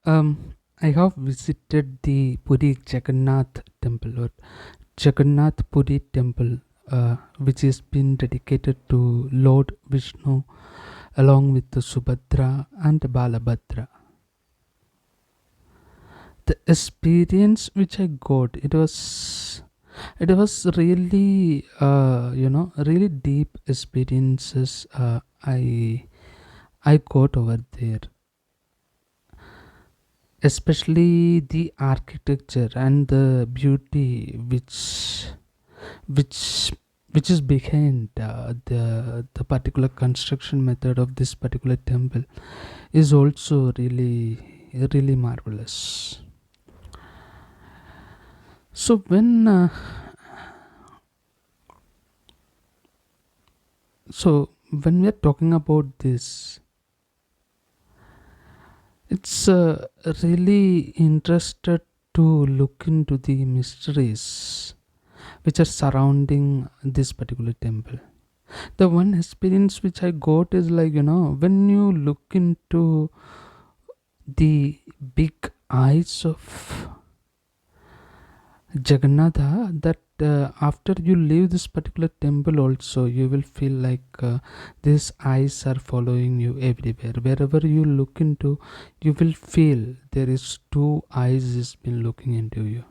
I have visited the Puri Jagannath temple or Jagannath Puri temple, which has been dedicated to Lord Vishnu along with the Subhadra and Balabhadra. The experience which I got, it was really really deep experiences. I got over there, especially the architecture and the beauty which which is behind the particular construction method of this particular temple is also really marvelous. So when we are talking about this, it's really interested to look into the mysteries which are surrounding this particular temple. The one experience which I got is like, when you look into the big eyes of Jagannatha, that after you leave this particular temple also you will feel like these eyes are following you everywhere. Wherever you look into, you will feel there is two eyes has been looking into you.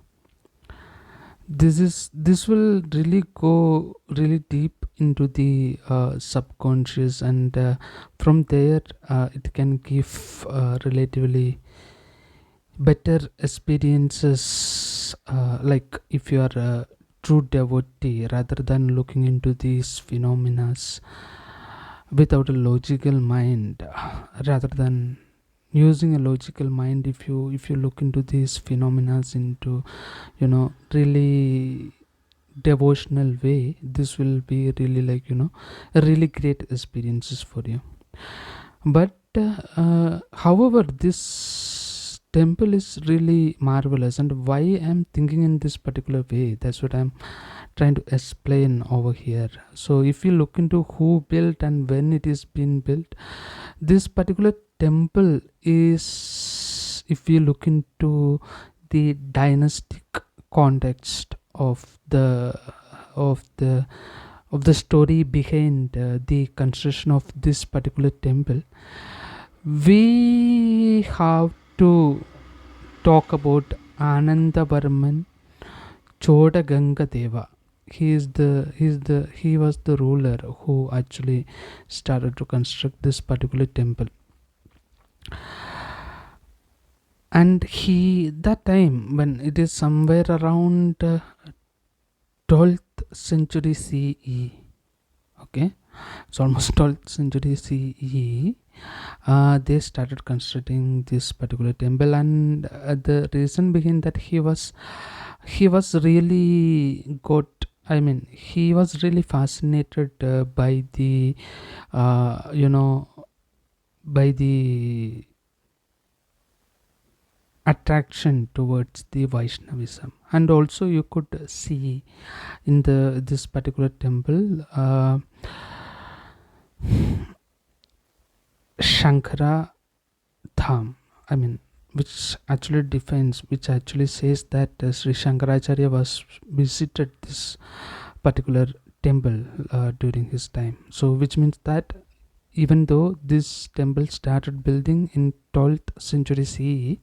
This will really go really deep into the subconscious, and from there it can give relatively better experiences, like if you are a true devotee, rather than looking into these phenomena without a logical mind, rather than using a logical mind. If you look into these phenomena into really devotional way, this will be really like a really great experiences for you. But however, this temple is really marvelous, and why I'm thinking in this particular way, that's what I'm trying to explain over here. So if you look into who built and when it is been built, this particular temple is, if you look into the dynastic context of the of the story behind the construction of this particular temple, we have to talk about Anandavarman Chodaganga Deva. He was the ruler who actually started to construct this particular temple. And he, that time, when it is somewhere around 12th century CE, okay, it's almost 12th century CE, they started constructing this particular temple. And the reason behind that, he was really got, I mean, he was really fascinated by the by the attraction towards the Vaishnavism. And also you could see in this particular temple Shankara Dham, I mean, which actually says that Sri Shankaracharya was visited this particular temple during his time. So which means that even though this temple started building in 12th century CE,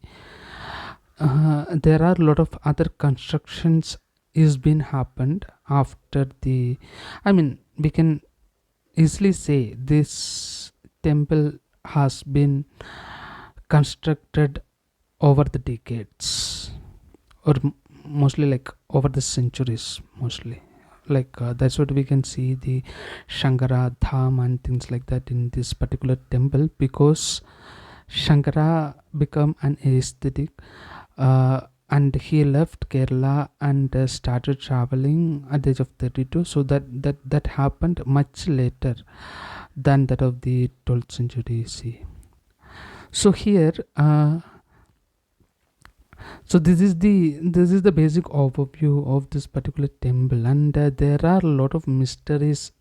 there are a lot of other constructions is been happened after the, I mean, we can easily say this temple has been constructed over the decades, or mostly like over the centuries, mostly like that's what we can see the Shankara Dham and things like that in this particular temple, because Shankara become an aesthetic, and he left Kerala and started traveling at the age of 32. So that happened much later than that of the 12th century C. So here, so this is the basic overview of this particular temple, and there are a lot of mysteries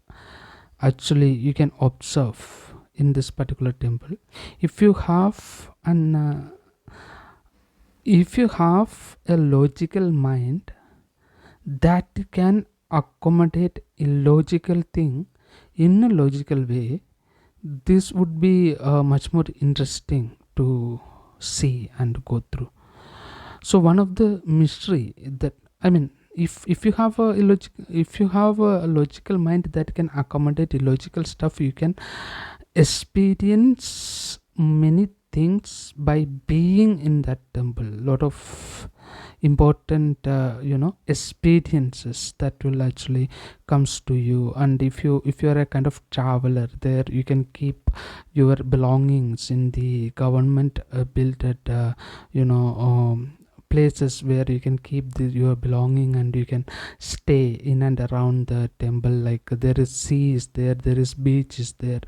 actually you can observe in this particular temple. If you have an if you have a logical mind that can accommodate illogical thing in a logical way, this would be much more interesting to see and go through. So one of the mystery that, I mean, if you have a if you have a logical mind that can accommodate illogical stuff, you can experience many things by being in that temple. Lot of important experiences that will actually comes to you. And if you are a kind of traveler there, you can keep your belongings in the government built at places where you can keep your belonging, and you can stay in and around the temple. Like there is seas there, there is beaches there.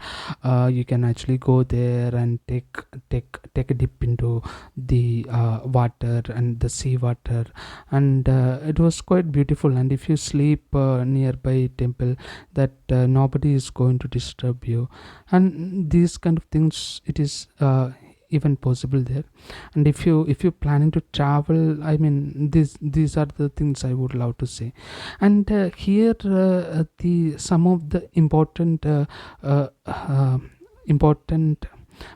You can actually go there and take a dip into the water and the sea water. And it was quite beautiful. And if you sleep nearby temple, that nobody is going to disturb you. And these kind of things, it is even possible there. And if you're planning to travel, I mean, these are the things I would love to say. And here the some of the important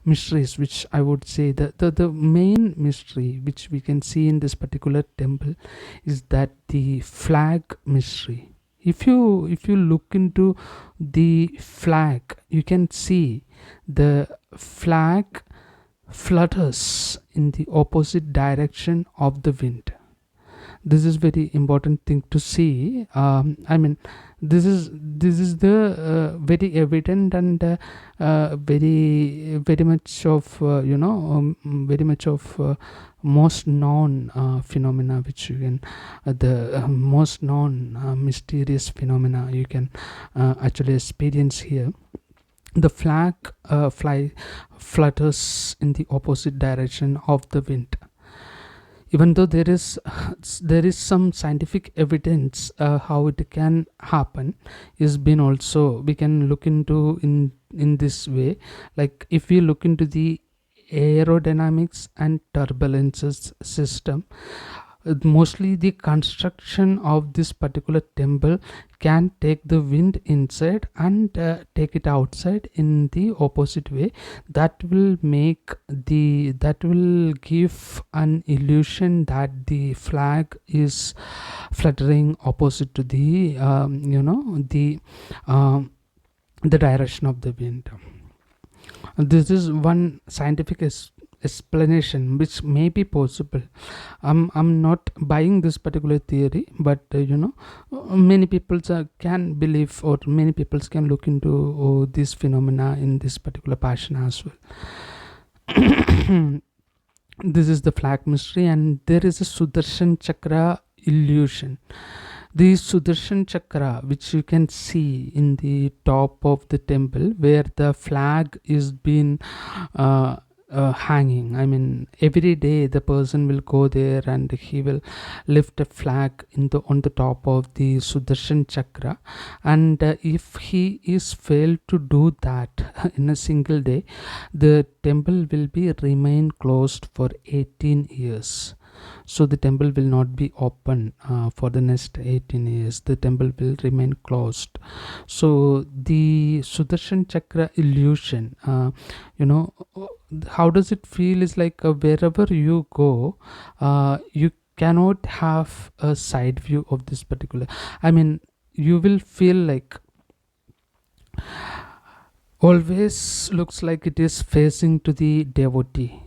mysteries which I would say, the main mystery which we can see in this particular temple is that the flag mystery. If you look into the flag, you can see the flag flutters in the opposite direction of the wind. This is very important thing to see. I mean, this is the very evident and very much of very much of most known phenomena which you can the most known mysterious phenomena you can actually experience here. The flag flutters in the opposite direction of the wind. Even though there is some scientific evidence how it can happen, is been also we can look into in this way. Like if we look into the aerodynamics and turbulences system, mostly the construction of this particular temple can take the wind inside and take it outside in the opposite way. That will give an illusion that the flag is fluttering opposite to the direction of the wind. This is one scientific explanation which may be possible. I'm not buying this particular theory, but many people can believe, or many people can look into this phenomena in this particular passion as well. This is the flag mystery. And there is a Sudarshan Chakra illusion. The Sudarshan Chakra, which you can see in the top of the temple, where the flag is been hanging. I mean, every day the person will go there and he will lift a flag on the top of the Sudarshan Chakra. And if he is failed to do that in a single day, the temple will be remain closed for 18 years. So the temple will not be open for the next 18 years. The temple will remain closed. So the Sudarshan Chakra illusion, how does it feel is like wherever you go, you cannot have a side view of this particular, I mean, you will feel like always looks like it is facing to the devotee.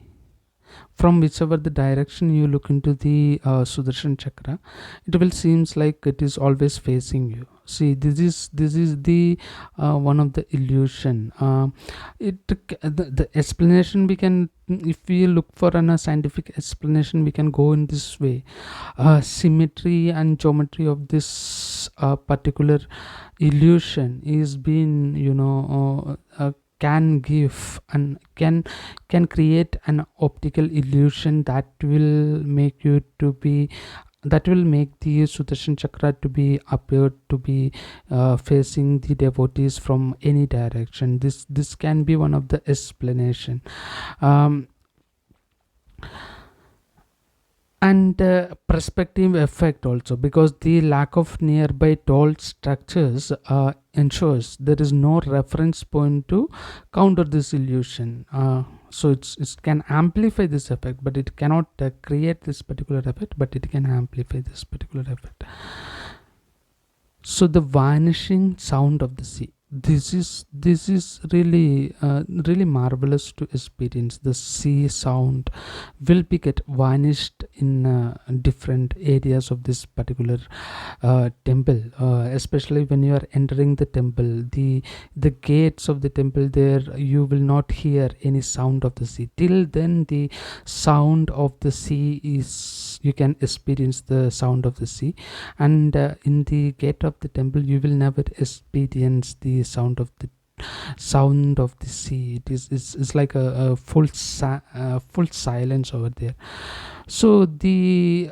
From whichever the direction you look into the Sudarshan Chakra, it will seems like it is always facing you. See, this is the one of the illusion. The explanation we can, if we look for a scientific explanation, we can go in this way. Symmetry and geometry of this particular illusion is being can give and can create an optical illusion that will make you to be, that will make the Sudarshan Chakra to be appeared to be facing the devotees from any direction. This can be one of the explanation. um, And perspective effect also, because the lack of nearby tall structures ensures there is no reference point to counter this illusion. So it can amplify this effect, but it cannot create this particular effect, but it can amplify this particular effect. So the vanishing sound of the sea, this is really really marvelous to experience. The sea sound will be get vanished in different areas of this particular temple, especially when you are entering the temple, the gates of the temple, there you will not hear any sound of the sea. Till then the sound of the sea is, you can experience the sound of the sea. And in the gate of the temple you will never experience the sound of the sea. It's like a full silence over there. So the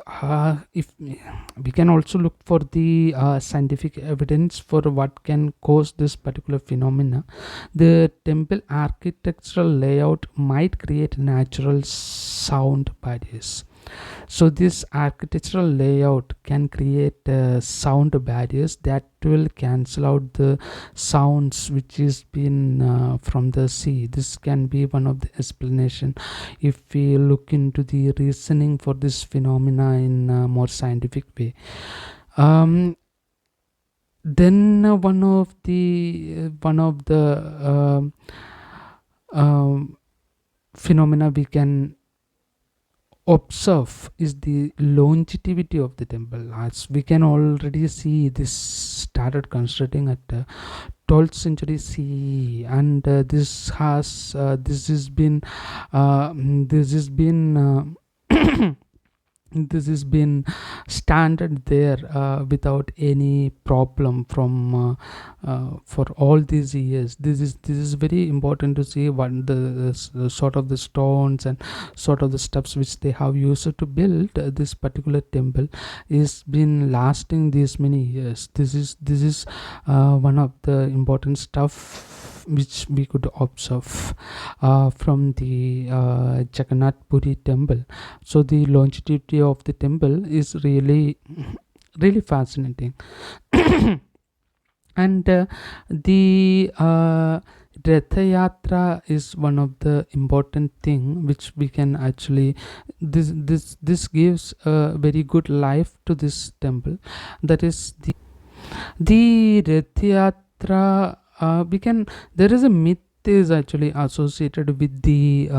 if we can also look for the scientific evidence for what can cause this particular phenomena. The temple architectural layout might create natural sound barriers. So this architectural layout can create sound barriers that will cancel out the sounds which is been from the sea. This can be one of the explanation if we look into the reasoning for this phenomena in a more scientific way. Then one of the phenomena we can observe is the longevity of the temple. As we can already see, this started constructing at 12th century CE, and this has been this has been this has been standard there without any problem from for all these years. This is very important to see what the sort of the stones and sort of the steps which they have used to build this particular temple is been lasting these many years. This is one of the important stuff which we could observe from the Jagannath Puri temple. So the longevity of the temple is really really fascinating. And the Ratha Yatra is one of the important thing which we can actually, this gives a very good life to this temple. That is the Rath Yatra. We can, there is a myth is actually associated with the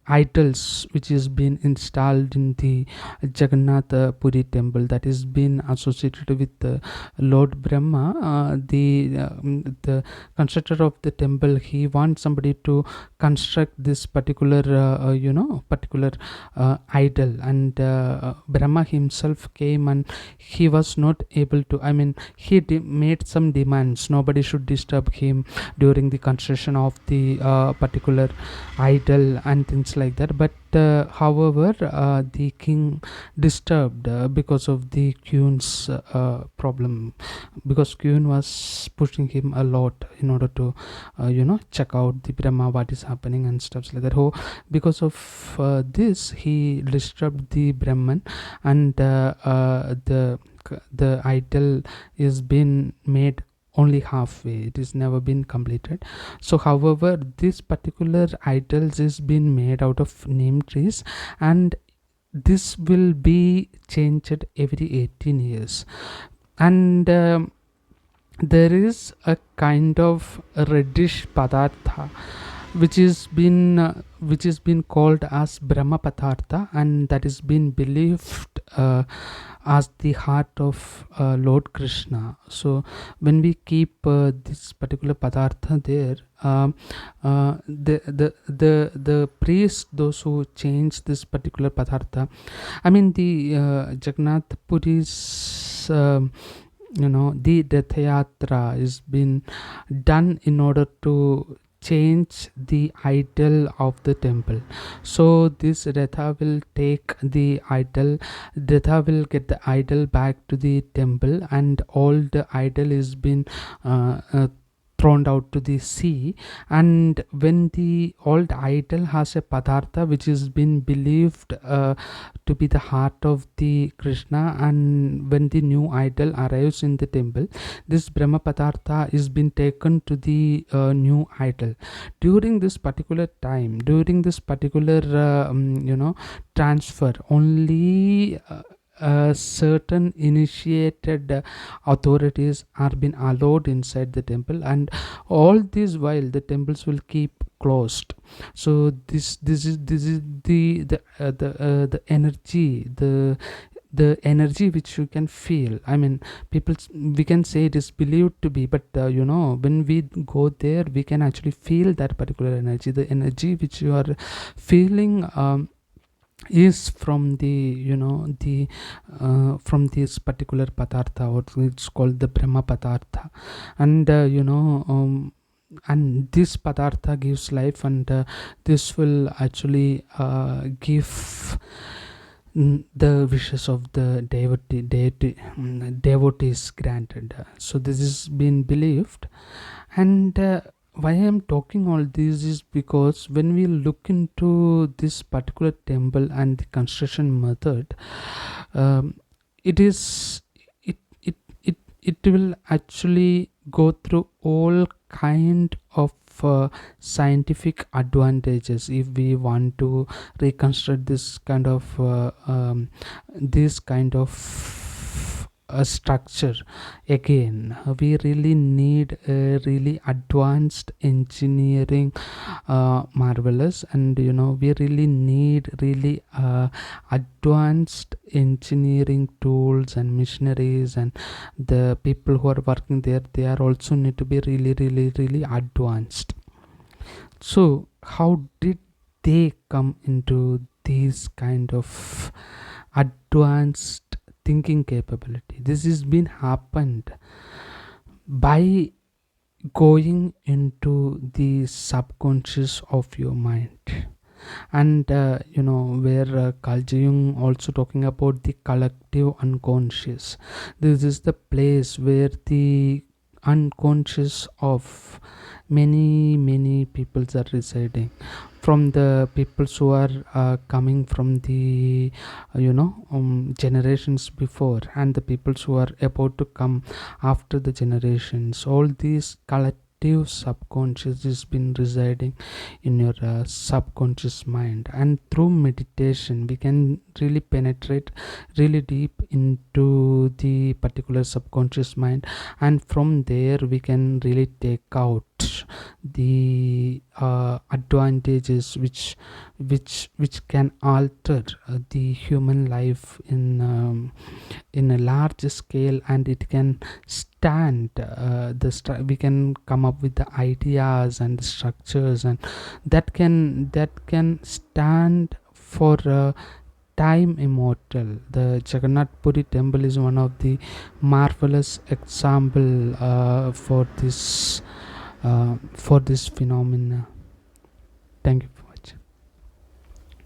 idols which is been installed in the Jagannath Puri temple, that is been associated with Lord Brahma. The constructor of the temple, he wants somebody to construct this particular particular idol, and Brahma himself came and he was not able to, I mean, he made some demands. Nobody should disturb him during the construction of the particular idol and things like that. But however, the king disturbed because of the queen's problem, because queen was pushing him a lot in order to check out the Brahma what is happening and stuff like that. Because of this he disturbed the Brahman, and the idol is been made only halfway, it is never been completed. So however, this particular idols is been made out of neem trees, and this will be changed every 18 years. And there is a kind of reddish padartha which is been called as Brahma Padartha, and that is been believed as the heart of Lord Krishna. So when we keep this particular Padartha there, the priests, those who change this particular Padartha, I mean the Jagannath Puri's the Ratha Yatra is been done in order to change the idol of the temple. So this Ratha will take the idol, Ratha will get the idol back to the temple, and all the idol is been thrown out to the sea. And when the old idol has a padartha which is been believed to be the heart of the Krishna, and when the new idol arrives in the temple, this Brahma Padartha is been taken to the new idol. During this particular time, during this particular transfer, only certain initiated authorities are been allowed inside the temple, and all this while the temples will keep closed. So this is the energy, the energy which you can feel. I mean, people, we can say it is believed to be, but when we go there, we can actually feel that particular energy. The energy which you are feeling is from the the from this particular padartha, or it's called the Brahma Padartha. And and this padartha gives life, and this will actually give the wishes of the devotees granted. So this is been believed. And why I'm talking all this is because when we look into this particular temple and the construction method, um, it is it will actually go through all kind of scientific advantages if we want to reconstruct this kind of structure again. We really need a really advanced engineering marvelous, and we really need really advanced engineering tools and machineries, and the people who are working there, they are also need to be really really really advanced. So how did they come into these kind of advanced thinking capability? This has been happened by going into the subconscious of your mind. And where Carl Jung also talking about the collective unconscious. This is the place where the unconscious of many peoples are residing, from the peoples who are coming from the generations before, and the peoples who are about to come after the generations. All these collective subconscious has been residing in your subconscious mind, and through meditation we can really penetrate really deep into the particular subconscious mind, and from there we can really take out the advantages which can alter the human life in a large scale, and it can stand we can come up with the ideas and the structures, and that can stand for time immortal. The Jagannath Puri temple is one of the marvelous example for this phenomena. Thank you.